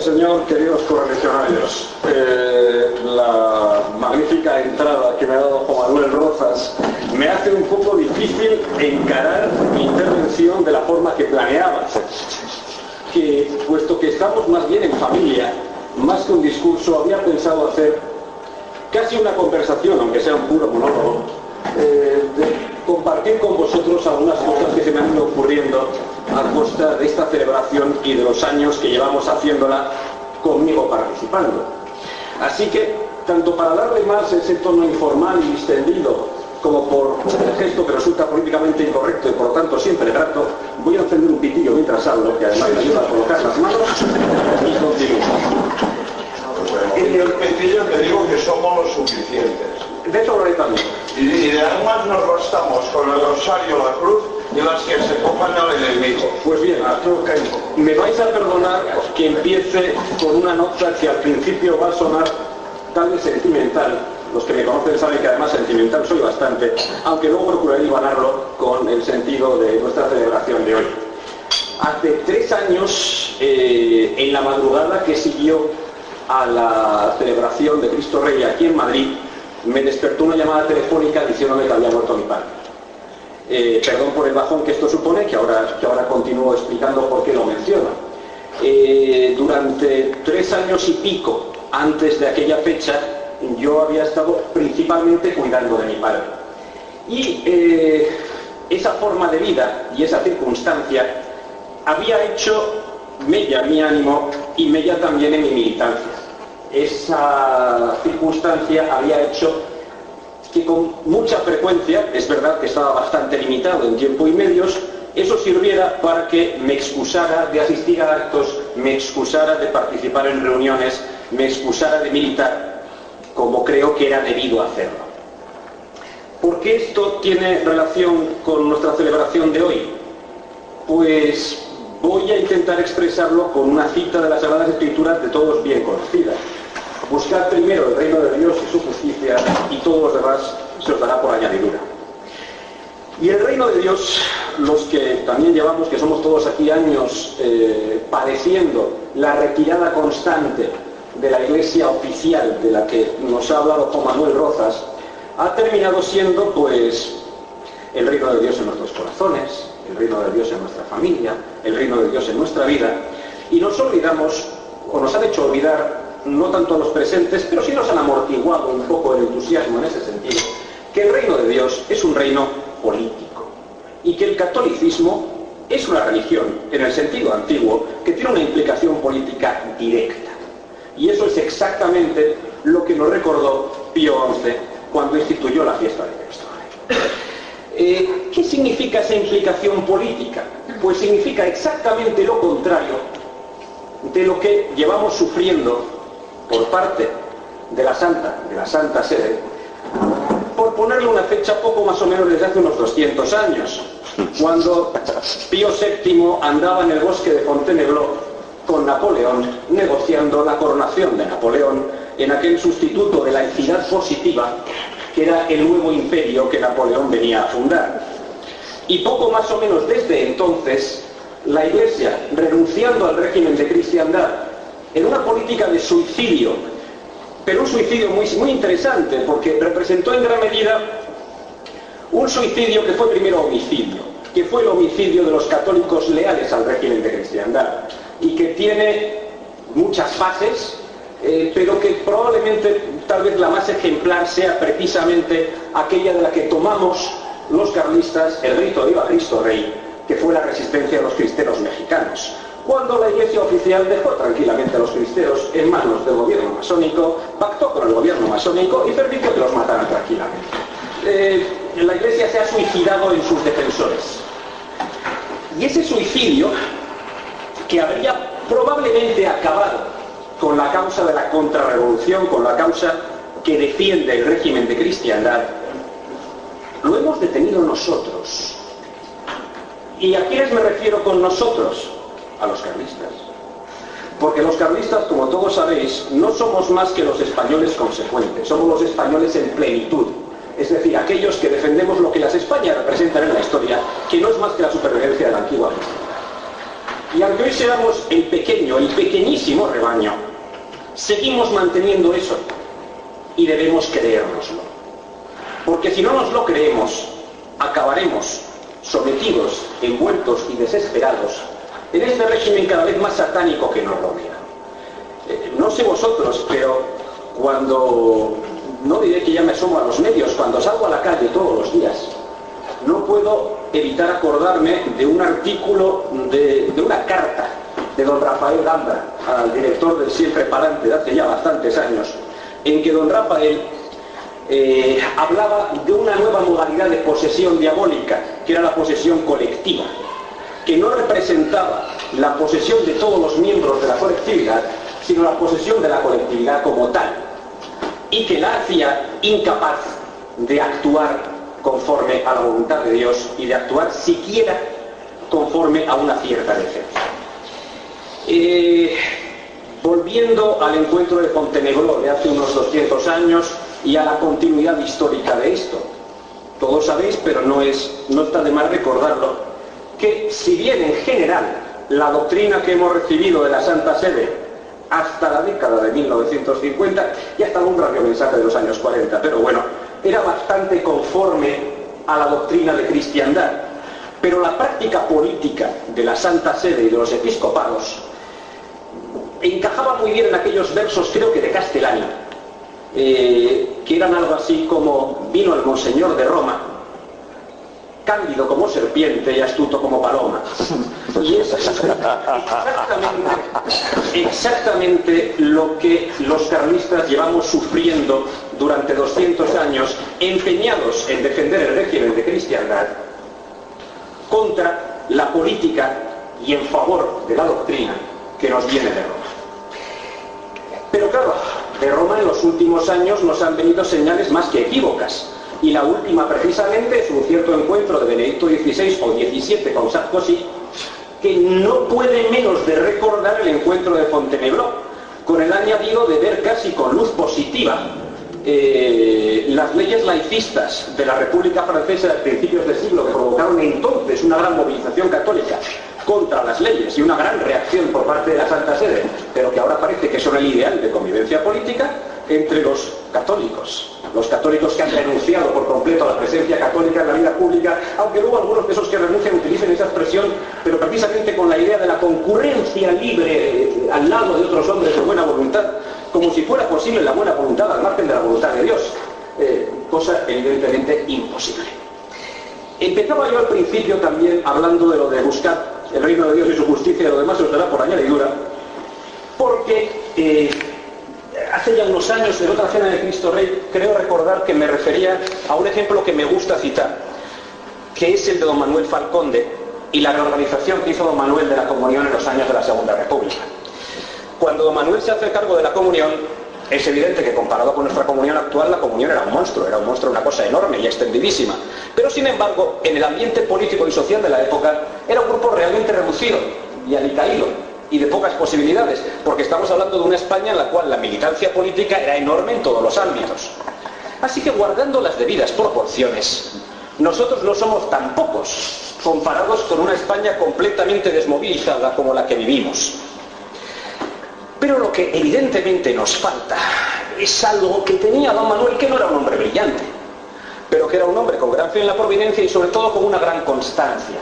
Señor, queridos correligionarios, la magnífica entrada que me ha dado Juan Manuel Rozas me hace un poco difícil encarar mi intervención de la forma que planeaba, que puesto que estamos más bien en familia, más que un discurso, había pensado hacer casi una conversación, aunque sea un puro monólogo, de compartir con vosotros algunas cosas que se me han ido ocurriendo a costa de esta celebración y de los años que llevamos haciéndola conmigo participando. Así que, tanto para darle más ese tono informal y distendido, como por el gesto que resulta políticamente incorrecto y por lo tanto siempre grato, voy a encender un pitillo mientras hablo, que además me ayuda a colocar las manos y continúo. En el pitillo te digo que somos los suficientes. De eso hablaré también. Y de armas nos bastamos con el rosario, la cruz y las que se cojan al enemigo. Pues bien, me vais a perdonar que empiece con una nota que al principio va a sonar tal vez sentimental. Los que me conocen saben que además sentimental soy bastante, aunque luego procuraré ganarlo con el sentido de nuestra celebración de hoy. Hace 3 años, en la madrugada que siguió a la celebración de Cristo Rey aquí en Madrid, me despertó una llamada telefónica diciéndome que había muerto mi padre. Perdón por el bajón que esto supone, que ahora continúo explicando por qué lo menciono. Durante 3 años y pico antes de aquella fecha, yo había estado principalmente cuidando de mi padre. Y esa forma de vida y esa circunstancia había hecho mella en mi ánimo y mella también en mi militancia. Esa circunstancia había hecho que con mucha frecuencia, es verdad que estaba bastante limitado en tiempo y medios, eso sirviera para que me excusara de asistir a actos, me excusara de participar en reuniones, me excusara de militar, como creo que era debido hacerlo. ¿Por qué esto tiene relación con nuestra celebración de hoy? Pues voy a intentar expresarlo con una cita de las Sagradas Escrituras de todos bien conocida. Buscad primero el reino de Dios y su justicia, y todo lo demás se os dará por añadidura. Y el reino de Dios, los que también llevamos, que somos todos aquí años padeciendo la retirada constante de la Iglesia oficial de la que nos ha hablado Juan Manuel Rozas, ha terminado siendo pues el reino de Dios en nuestros corazones, el reino de Dios en nuestra familia, el reino de Dios en nuestra vida, y nos olvidamos, o nos han hecho olvidar, no tanto a los presentes, pero sí nos han amortiguado un poco el entusiasmo en ese sentido, que el reino de Dios es un reino político y que el catolicismo es una religión, en el sentido antiguo, que tiene una implicación política directa. Y eso es exactamente lo que nos recordó Pío XI cuando instituyó la fiesta de Cristo Rey. ¿Qué significa esa implicación política? Pues significa exactamente lo contrario de lo que llevamos sufriendo por parte de la Santa Sede, por ponerle una fecha poco más o menos desde hace unos 200 años, cuando Pío VII andaba en el bosque de Fontainebleau con Napoleón, negociando la coronación de Napoleón en aquel sustituto de laicidad positiva, que era el nuevo imperio que Napoleón venía a fundar. Y poco más o menos desde entonces, la Iglesia, renunciando al régimen de cristiandad, en una política de suicidio, pero un suicidio muy interesante, porque representó en gran medida un suicidio que fue primero homicidio, que fue el homicidio de los católicos leales al régimen de cristiandad, y que tiene muchas fases, pero que probablemente, tal vez la más ejemplar, sea precisamente aquella de la que tomamos los carlistas el rito de Viva Cristo Rey, que fue la resistencia de los cristeros mexicanos, cuando la Iglesia oficial dejó tranquilamente a los cristeros en manos del gobierno masónico, pactó con el gobierno masónico y permitió que los mataran tranquilamente. La Iglesia se ha suicidado en sus defensores. Y ese suicidio, que habría probablemente acabado con la causa de la contrarrevolución, con la causa que defiende el régimen de cristiandad, lo hemos detenido nosotros. ¿Y a quiénes me refiero con nosotros? A los carlistas. Porque los carlistas, como todos sabéis, no somos más que los españoles consecuentes, somos los españoles en plenitud. Es decir, aquellos que defendemos lo que las Españas representan en la historia, que no es más que la supervivencia de la antigua cristiandad. Y aunque hoy seamos el pequeño, el pequeñísimo rebaño, seguimos manteniendo eso y debemos creérnoslo. Porque si no nos lo creemos, acabaremos sometidos, envueltos y desesperados en este régimen cada vez más satánico que nos rodea. No sé vosotros, pero cuando, no diré que ya me asomo a los medios, cuando salgo a la calle todos los días, no puedo evitar acordarme de un artículo, de una carta de don Rafael Gambra, al director del Siempre Palante de hace ya bastantes años, en que don Rafael hablaba de una nueva modalidad de posesión diabólica, que era la posesión colectiva, que no representaba la posesión de todos los miembros de la colectividad, sino la posesión de la colectividad como tal, y que la hacía incapaz de actuar conforme a la voluntad de Dios y de actuar siquiera conforme a una cierta decencia. Volviendo al encuentro de Fontenegro de hace unos 200 años y a la continuidad histórica de esto, todos sabéis, pero no está de más recordarlo, que si bien en general la doctrina que hemos recibido de la Santa Sede hasta la década de 1950 y hasta algún radiomensaje de los años 40, pero bueno, era bastante conforme a la doctrina de cristiandad, pero la práctica política de la Santa Sede y de los episcopados encajaba muy bien en aquellos versos, creo que de Castellani, que eran algo así como: vino el monseñor de Roma, cándido como serpiente y astuto como paloma. Y es exactamente lo que los carlistas llevamos sufriendo durante 200 años, empeñados en defender el régimen de cristiandad contra la política y en favor de la doctrina que nos viene de Roma. Pero claro, de Roma en los últimos años nos han venido señales más que equívocas, y la última precisamente es un cierto encuentro de Benedicto XVI o XVII con Sarkozy, que no puede menos de recordar el encuentro de Fontenegro, con el añadido de ver casi con luz positiva las leyes laicistas de la República Francesa de principios del siglo, que provocaron entonces una gran movilización católica contra las leyes y una gran reacción por parte de la Santa Sede, pero que ahora parece que son el ideal de convivencia política entre los católicos que han renunciado por completo a la presencia católica en la vida pública, aunque luego algunos de esos que renuncian utilicen esa expresión, pero precisamente con la idea de la concurrencia libre al lado de otros hombres de buena voluntad, como si fuera posible la buena voluntad al margen de la voluntad de Dios, cosa evidentemente imposible. Empezaba yo al principio también hablando de lo de buscar el reino de Dios y su justicia, y lo demás se os dará por añadidura, porque hace ya unos años, en otra cena de Cristo Rey, creo recordar que me refería a un ejemplo que me gusta citar, que es el de don Manuel Falconde y la reorganización que hizo don Manuel de la comunión en los años de la Segunda República. Cuando don Manuel se hace cargo de la comunión, es evidente que comparado con nuestra comunión actual, la comunión era un monstruo, una cosa enorme y extendidísima. Pero sin embargo, en el ambiente político y social de la época, era un grupo realmente reducido y alicaído y de pocas posibilidades, porque estamos hablando de una España en la cual la militancia política era enorme en todos los ámbitos. Así que, guardando las debidas proporciones, nosotros no somos tan pocos comparados con una España completamente desmovilizada como la que vivimos. Pero lo que evidentemente nos falta es algo que tenía don Manuel, que no era un hombre brillante, pero que era un hombre con gran fe en la providencia y sobre todo con una gran constancia.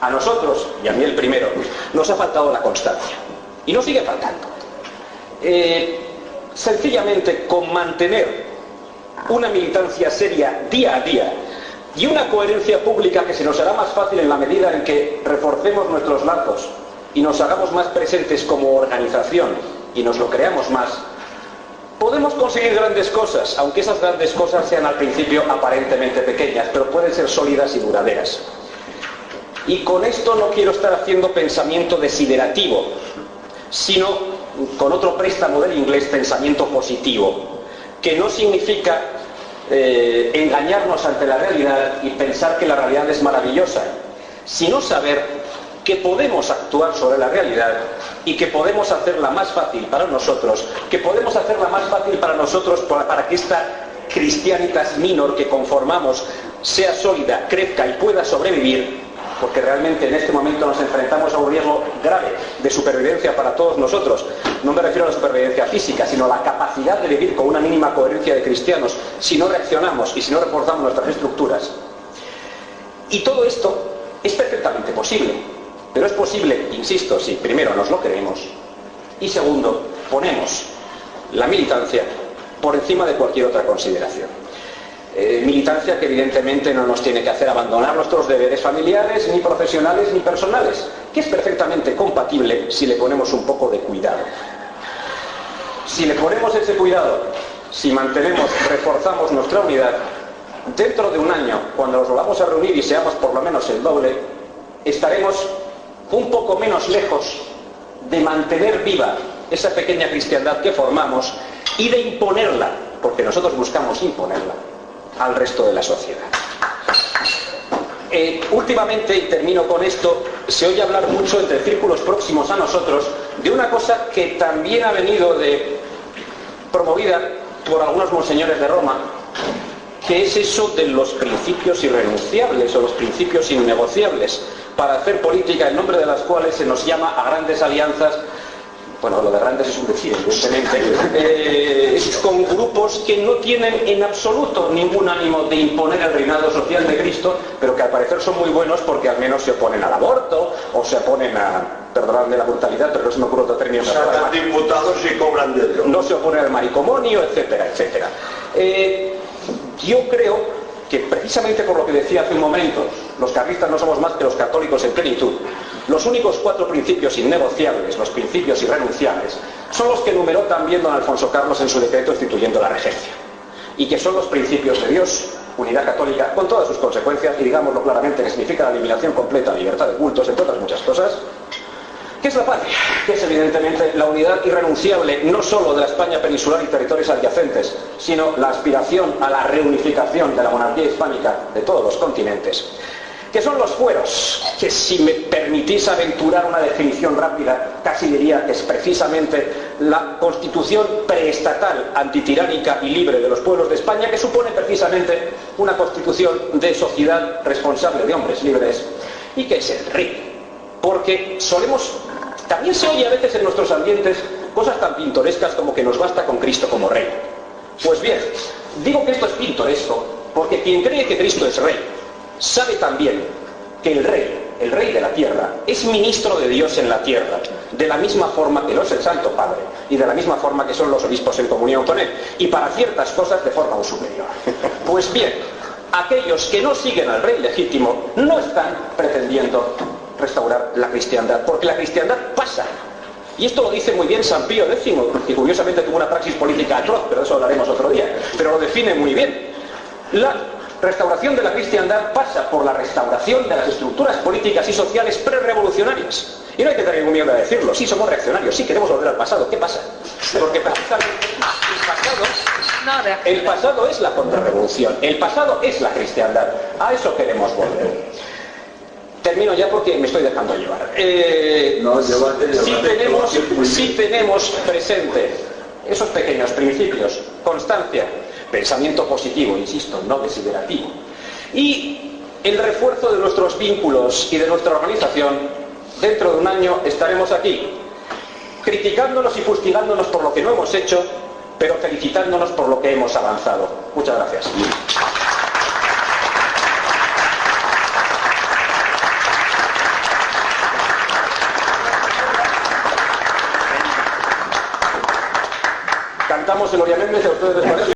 A nosotros, y a mí el primero, nos ha faltado la constancia. Y nos sigue faltando. Sencillamente con mantener una militancia seria día a día y una coherencia pública que se nos hará más fácil en la medida en que reforcemos nuestros lazos y nos hagamos más presentes como organización y nos lo creamos más, podemos conseguir grandes cosas, aunque esas grandes cosas sean al principio aparentemente pequeñas, pero pueden ser sólidas y duraderas. Y con esto no quiero estar haciendo pensamiento desiderativo, sino con otro préstamo del inglés, pensamiento positivo, que no significa engañarnos ante la realidad y pensar que la realidad es maravillosa, sino saber que podemos actuar sobre la realidad y que podemos hacerla más fácil para nosotros, para que esta Christianitas Minor que conformamos sea sólida, crezca y pueda sobrevivir porque realmente en este momento nos enfrentamos a un riesgo grave de supervivencia para todos nosotros. No me refiero a la supervivencia física, sino a la capacidad de vivir con una mínima coherencia de cristianos si no reaccionamos y si no reforzamos nuestras estructuras. Y todo esto es perfectamente posible, pero es posible, insisto, si primero nos lo creemos y segundo, ponemos la militancia por encima de cualquier otra consideración. Militancia que evidentemente no nos tiene que hacer abandonar nuestros deberes familiares, ni profesionales, ni personales, que es perfectamente compatible si le ponemos un poco de cuidado. Si le ponemos ese cuidado, si mantenemos, reforzamos nuestra unidad, dentro de un año, cuando nos volvamos a reunir y seamos por lo menos el doble, estaremos un poco menos lejos de mantener viva esa pequeña cristiandad que formamos y de imponerla, porque nosotros buscamos imponerla al resto de la sociedad. Últimamente, y termino con esto, se oye hablar mucho entre círculos próximos a nosotros de una cosa que también ha venido promovida por algunos monseñores de Roma, que es eso de los principios irrenunciables o los principios innegociables para hacer política, en nombre de las cuales se nos llama a grandes alianzas. Bueno, lo de grandes es un decir, evidentemente, con grupos que no tienen en absoluto ningún ánimo de imponer el reinado social de Cristo, pero que al parecer son muy buenos porque al menos se oponen al aborto, o se oponen perdonadme la brutalidad, pero no se me ocurre otro término. Sacan diputados y cobran de ellos. No se oponen al maricomonio, etcétera, etcétera. Yo creo que precisamente por lo que decía hace un momento, los carlistas no somos más que los católicos en plenitud. Los únicos 4 principios innegociables, los principios irrenunciables, son los que enumeró también don Alfonso Carlos en su decreto instituyendo la regencia. Y que son los principios de Dios, unidad católica, con todas sus consecuencias, y digámoslo claramente, que significa la eliminación completa, libertad de cultos, entre otras muchas cosas. ¿Qué es la patria? Que es evidentemente la unidad irrenunciable no solo de la España peninsular y territorios adyacentes, sino la aspiración a la reunificación de la monarquía hispánica de todos los continentes. ¿Qué son los fueros? Que si me permitís aventurar una definición rápida, casi diría que es precisamente la constitución preestatal, antitiránica y libre de los pueblos de España, que supone precisamente una constitución de sociedad responsable de hombres libres, y que es el rey. Porque también se oye a veces en nuestros ambientes cosas tan pintorescas como que nos basta con Cristo como rey. Pues bien, digo que esto es pintoresco porque quien cree que Cristo es rey sabe también que el rey de la tierra, es ministro de Dios en la tierra, de la misma forma que lo es el Santo Padre y de la misma forma que son los obispos en comunión con él, y para ciertas cosas de forma aún superior. Pues bien, aquellos que no siguen al rey legítimo no están pretendiendo restaurar la cristiandad, porque la cristiandad pasa. Y esto lo dice muy bien San Pío X, que curiosamente tuvo una praxis política atroz, pero de eso hablaremos otro día, pero lo define muy bien. La restauración de la cristiandad pasa por la restauración de las estructuras políticas y sociales prerevolucionarias. Y no hay que tener ningún miedo a decirlo. Sí, somos reaccionarios, sí queremos volver al pasado. ¿Qué pasa? Porque precisamente el pasado es la contrarrevolución, el pasado es la cristiandad. A eso queremos volver. Termino ya porque me estoy dejando llevar. Si tenemos presente esos pequeños principios, constancia, pensamiento positivo, insisto, no desiderativo, y el refuerzo de nuestros vínculos y de nuestra organización, dentro de un año estaremos aquí, criticándonos y fustigándonos por lo que no hemos hecho, pero felicitándonos por lo que hemos avanzado. Muchas gracias. Cantamos el Oriamente, si a ustedes les parece.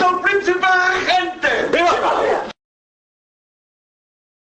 Cristo príncipe